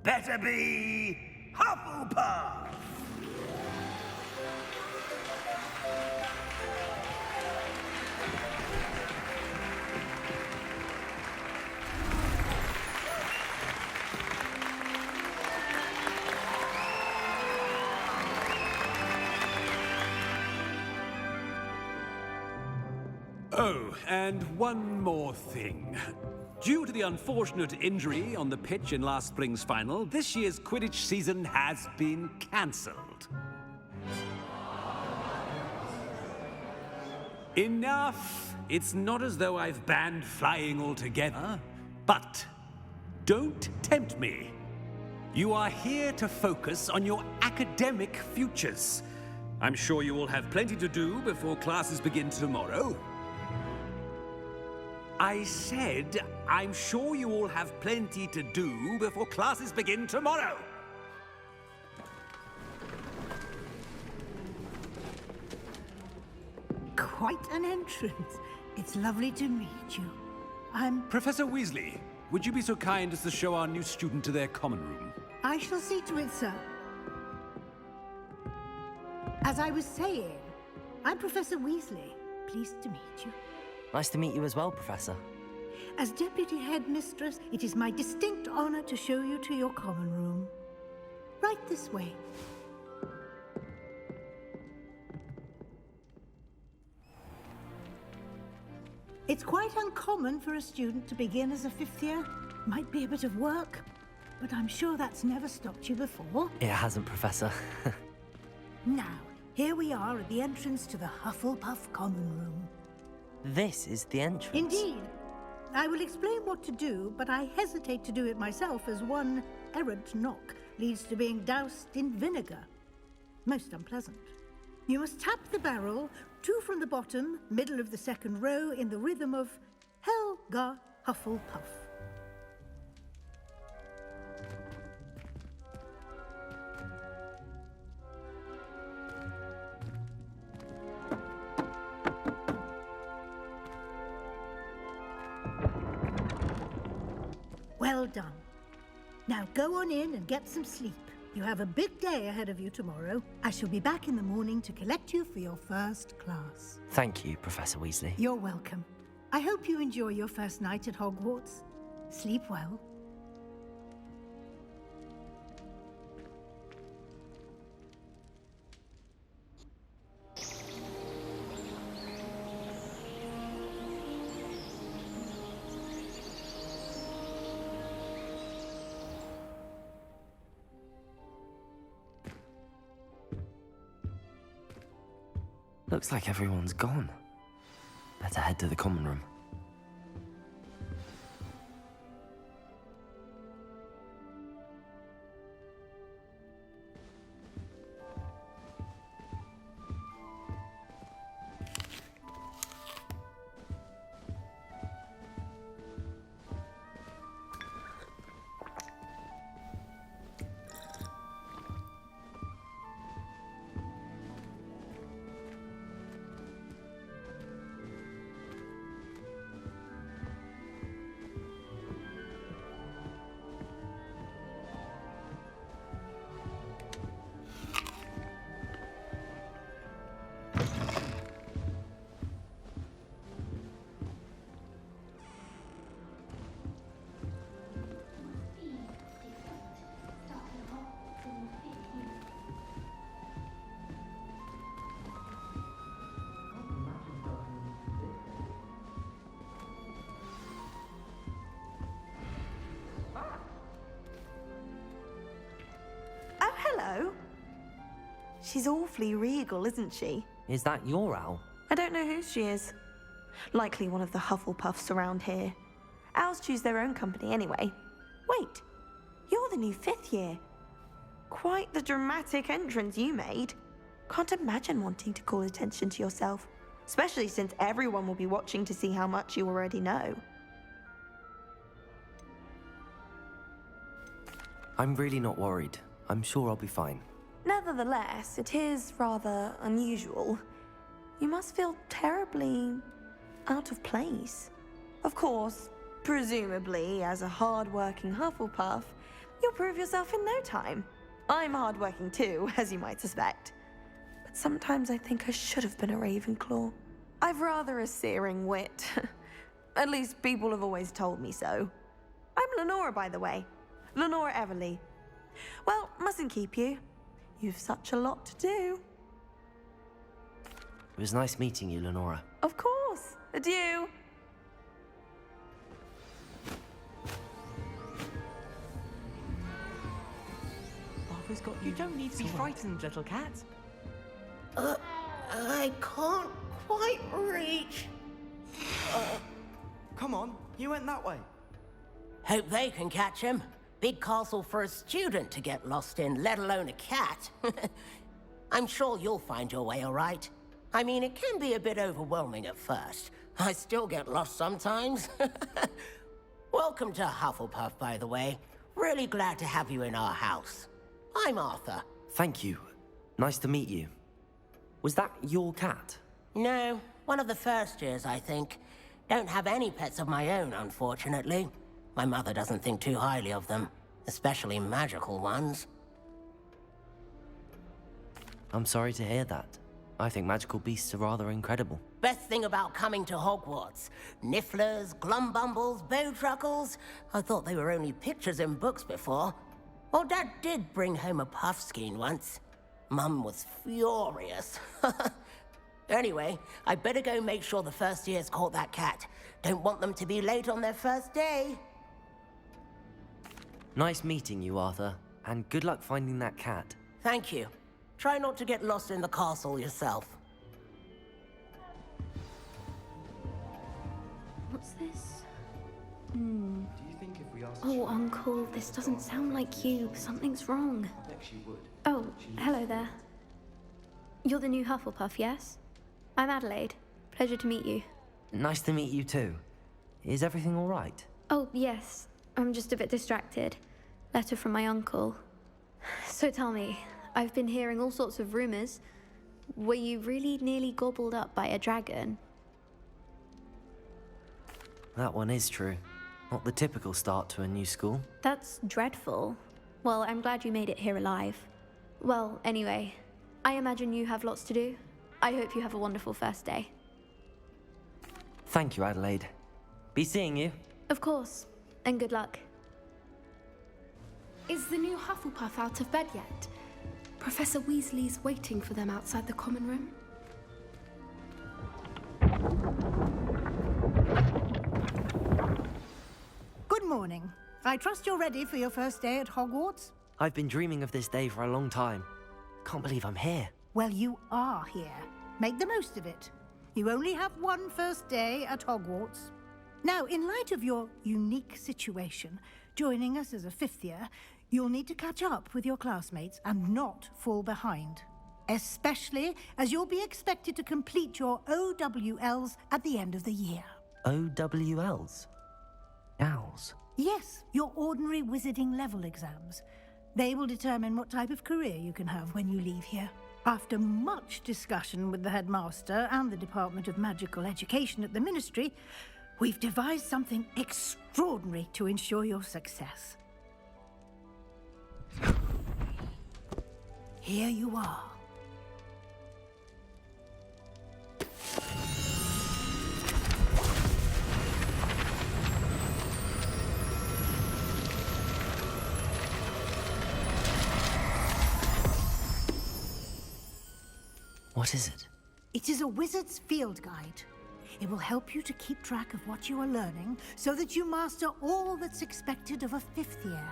better be Hufflepuff! Oh, and one more thing. Due to the unfortunate injury on the pitch in last spring's final, this year's Quidditch season has been cancelled. Enough! It's not as though I've banned flying altogether, but don't tempt me. You are here to focus on your academic futures. I'm sure you will have plenty to do before classes begin tomorrow. I said, I'm sure you all have plenty to do before classes begin tomorrow. Quite an entrance. It's lovely to meet you. I'm... Professor Weasley, would you be so kind as to show our new student to their common room? I shall see to it, sir. As I was saying, I'm Professor Weasley. Pleased to meet you. Nice to meet you as well, Professor. As Deputy Headmistress, it is my distinct honor to show you to your common room. Right this way. It's quite uncommon for a student to begin as a fifth year. Might be a bit of work, but I'm sure that's never stopped you before. It hasn't, Professor. Now, here we are at the entrance to the Hufflepuff common room. This is the entrance. Indeed. I will explain what to do, but I hesitate to do it myself as one errant knock leads to being doused in vinegar. Most unpleasant. You must tap the barrel, 2 from the bottom, middle of the second row, in the rhythm of Helga Hufflepuff. Well done. Now go on in and get some sleep. You have a big day ahead of you tomorrow. I shall be back in the morning to collect you for your first class. Thank you, Professor Weasley. You're welcome. I hope you enjoy your first night at Hogwarts. Sleep well. Looks like everyone's gone. Better head to the common room. Hello. She's awfully regal, isn't she? Is that your owl? I don't know who she is. Likely one of the Hufflepuffs around here. Owls choose their own company anyway. Wait, you're the new fifth year. Quite the dramatic entrance you made. Can't imagine wanting to call attention to yourself, especially since everyone will be watching to see how much you already know. I'm really not worried. I'm sure I'll be fine. Nevertheless, it is rather unusual. You must feel terribly out of place. Of course, presumably, as a hard-working Hufflepuff, You'll prove yourself in no time. I'm hardworking too, as you might suspect. But sometimes I think I should have been a Ravenclaw. I've rather a searing wit. At least people have always told me so. I'm Lenora, by the way. Lenora Everly. Well, mustn't keep you. You've such a lot to do. It was nice meeting you, Lenora. Of course. Adieu. Arthur's got you. You don't need to be frightened, little cat. I can't quite reach. Come on, you went that way. Hope they can catch him. Big castle for a student to get lost in, let alone a cat. I'm sure you'll find your way all right. I mean, it can be a bit overwhelming at first. I still get lost sometimes. Welcome to Hufflepuff, by the way. Really glad to have you in our house. I'm Arthur. Thank you. Nice to meet you. Was that your cat? No, one of the first years, I think. Don't have any pets of my own, unfortunately. My mother doesn't think too highly of them, especially magical ones. I'm sorry to hear that. I think magical beasts are rather incredible. Best thing about coming to Hogwarts. Nifflers, glumbumbles, bowtruckles. I thought they were only pictures in books before. Well, Dad did bring home a puffskein once. Mum was furious. Anyway, I better go make sure the first years caught that cat. Don't want them to be late on their first day. Nice meeting you, Arthur. And good luck finding that cat. Thank you. Try not to get lost in the castle yourself. What's this? Do you think if we asked Oh, Uncle, this doesn't sound like you. Something's wrong. I bet she would. Oh, hello there. You're the new Hufflepuff, yes? I'm Adelaide. Pleasure to meet you. Nice to meet you too. Is everything all right? Oh, yes. I'm just a bit distracted. Letter from my uncle. So tell me, I've been hearing all sorts of rumors. Were you really nearly gobbled up by a dragon? That one is true. Not the typical start to a new school. That's dreadful. Well, I'm glad you made it here alive. Well, anyway, I imagine you have lots to do. I hope you have a wonderful first day. Thank you, Adelaide. Be seeing you. Of course, and good luck. Is the new Hufflepuff out of bed yet? Professor Weasley's waiting for them outside the common room. Good morning. I trust you're ready for your first day at Hogwarts? I've been dreaming of this day for a long time. Can't believe I'm here. Well, you are here. Make the most of it. You only have one first day at Hogwarts. Now, in light of your unique situation, joining us as a fifth year, you'll need to catch up with your classmates and not fall behind. Especially as you'll be expected to complete your OWLs at the end of the year. OWLs? Owls? Yes, your ordinary wizarding level exams. They will determine what type of career you can have when you leave here. After much discussion with the headmaster and the Department of Magical Education at the Ministry, we've devised something extraordinary to ensure your success. Here you are. What is it? It is a wizard's field guide. It will help you to keep track of what you are learning so that you master all that's expected of a fifth year.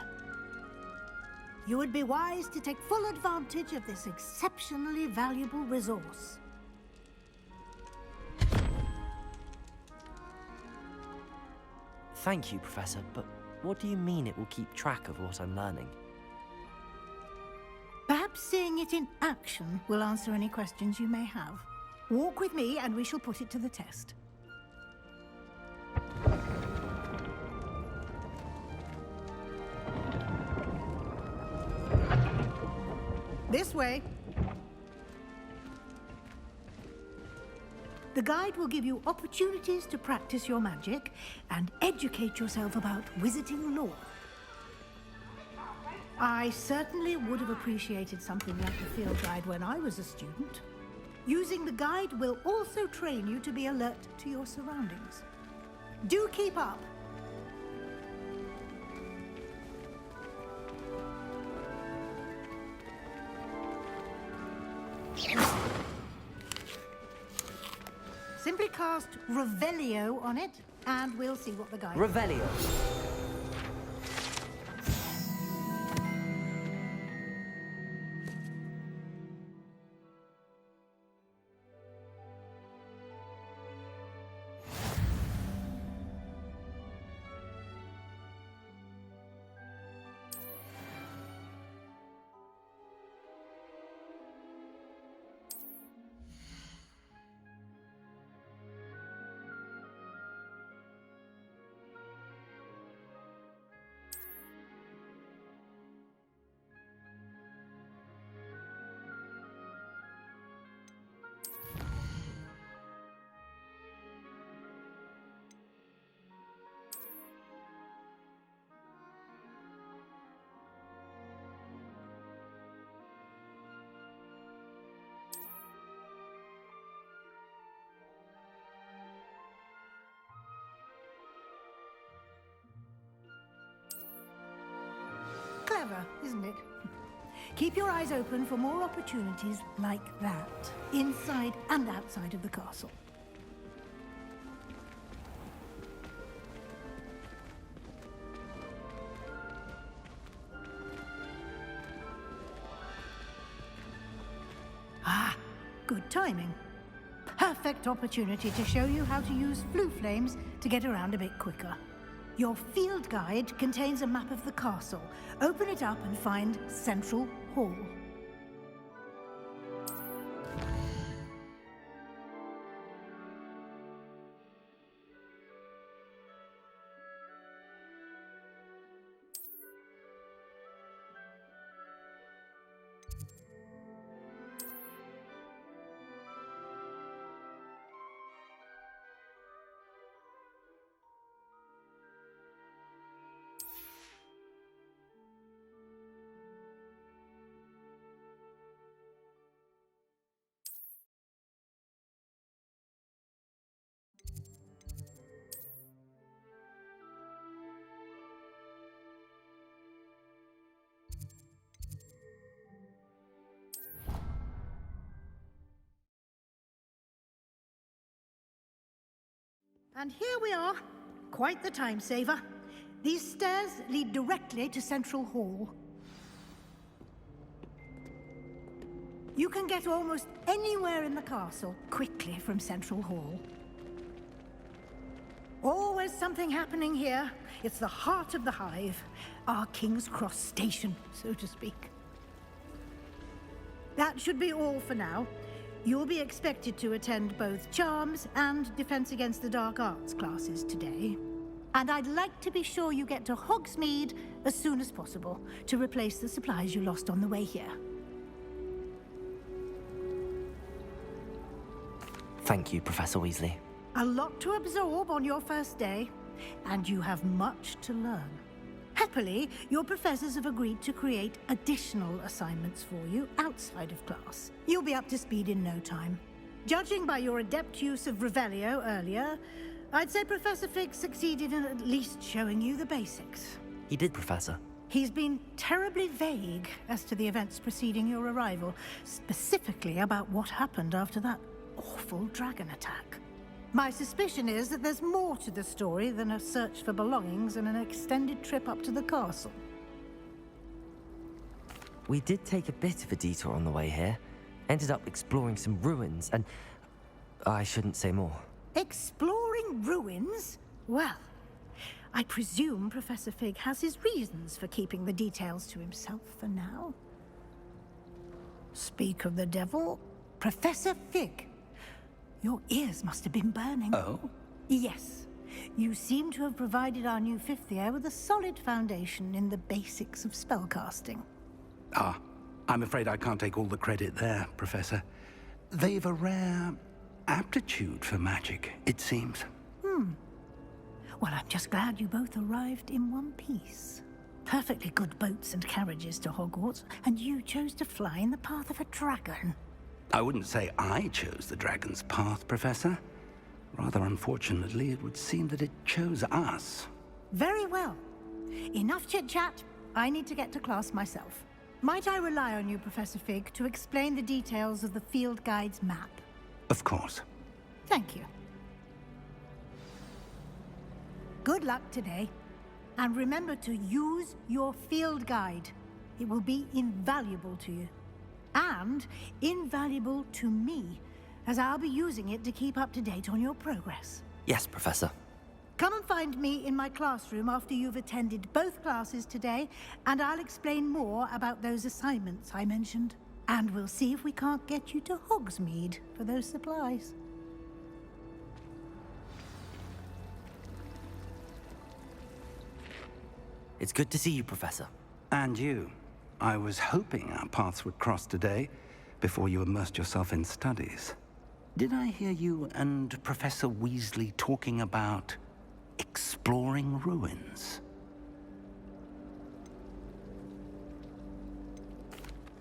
You would be wise to take full advantage of this exceptionally valuable resource. Thank you, Professor, but what do you mean it will keep track of what I'm learning? Perhaps seeing it in action will answer any questions you may have. Walk with me and we shall put it to the test. This way. The guide will give you opportunities to practice your magic and educate yourself about wizarding lore. I certainly would have appreciated something like the field guide when I was a student. Using the guide will also train you to be alert to your surroundings. Do keep up. Simply cast Revelio on it, and we'll see what the guide... Revelio. Clever, isn't it? Keep your eyes open for more opportunities like that, inside and outside of the castle. Ah, good timing. Perfect opportunity to show you how to use flue flames to get around a bit quicker. Your field guide contains a map of the castle. Open it up and find Central Hall. And here we are. Quite the time saver. These stairs lead directly to Central Hall. You can get almost anywhere in the castle quickly from Central Hall. Always something happening here. It's the heart of the hive, our King's Cross station, so to speak. That should be all for now. You'll be expected to attend both Charms and Defense Against the Dark Arts classes today. And I'd like to be sure you get to Hogsmeade as soon as possible to replace the supplies you lost on the way here. Thank you, Professor Weasley. A lot to absorb on your first day, and you have much to learn. Happily, your professors have agreed to create additional assignments for you outside of class. You'll be up to speed in no time. Judging by your adept use of Revelio earlier, I'd say Professor Fig succeeded in at least showing you the basics. He did, Professor. He's been terribly vague as to the events preceding your arrival, specifically about what happened after that awful dragon attack. My suspicion is that there's more to the story than a search for belongings and an extended trip up to the castle. We did take a bit of a detour on the way here. Ended up exploring some ruins, and I shouldn't say more. Exploring ruins? Well, I presume Professor Fig has his reasons for keeping the details to himself for now. Speak of the devil, Professor Fig. Your ears must have been burning. Oh? Yes. You seem to have provided our new fifth year with a solid foundation in the basics of spellcasting. Ah, I'm afraid I can't take all the credit there, Professor. They've a rare aptitude for magic, it seems. Well, I'm just glad you both arrived in one piece. perfectly good boats and carriages to Hogwarts, and you chose to fly in the path of a dragon. I wouldn't say I chose the dragon's path, Professor. Rather unfortunately, it would seem that it chose us. Very well. Enough chit-chat. I need to get to class myself. Might I rely on you, Professor Fig, to explain the details of the field guide's map? Of course. Thank you. Good luck today. And remember to use your field guide. It will be invaluable to you. And invaluable to me, as I'll be using it to keep up to date on your progress. Yes, Professor. Come and find me in my classroom after you've attended both classes today, and I'll explain more about those assignments I mentioned. And we'll see if we can't get you to Hogsmeade for those supplies. It's good to see you, Professor. And you. I was hoping our paths would cross today, before you immersed yourself in studies. Did I hear you and Professor Weasley talking about exploring ruins?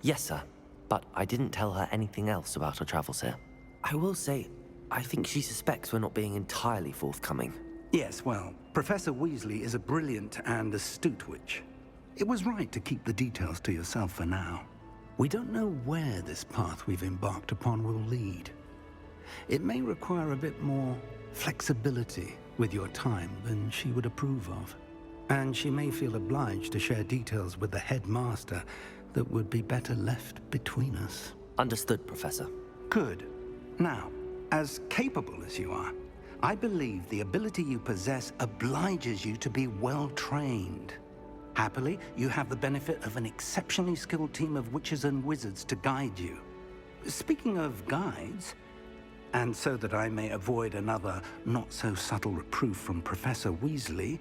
Yes, sir. But I didn't tell her anything else about our travels here. I will say, I think she suspects we're not being entirely forthcoming. Yes, well, Professor Weasley is a brilliant and astute witch. It was right to keep the details to yourself for now. We don't know where this path we've embarked upon will lead. It may require a bit more flexibility with your time than she would approve of. And she may feel obliged to share details with the headmaster that would be better left between us. Understood, Professor. Good. Now, as capable as you are, I believe the ability you possess obliges you to be well-trained. Happily, you have the benefit of an exceptionally skilled team of witches and wizards to guide you. Speaking of guides, and so that I may avoid another not-so-subtle reproof from Professor Weasley,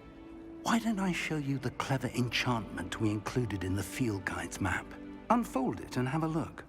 why don't I show you the clever enchantment we included in the field guide's map? Unfold it and have a look.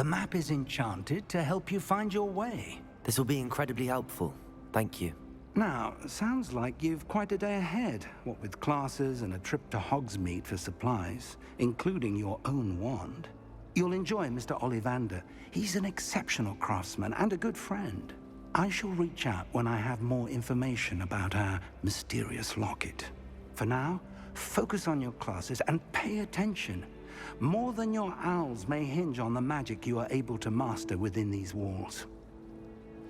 The map is enchanted to help you find your way. This will be incredibly helpful. Thank you. Now, sounds like you've quite a day ahead, what with classes and a trip to Hogsmeade for supplies, including your own wand. You'll enjoy Mr. Ollivander. He's an exceptional craftsman and a good friend. I shall reach out when I have more information about our mysterious locket. For now, focus on your classes and pay attention. More than your owls may hinge on the magic you are able to master within these walls.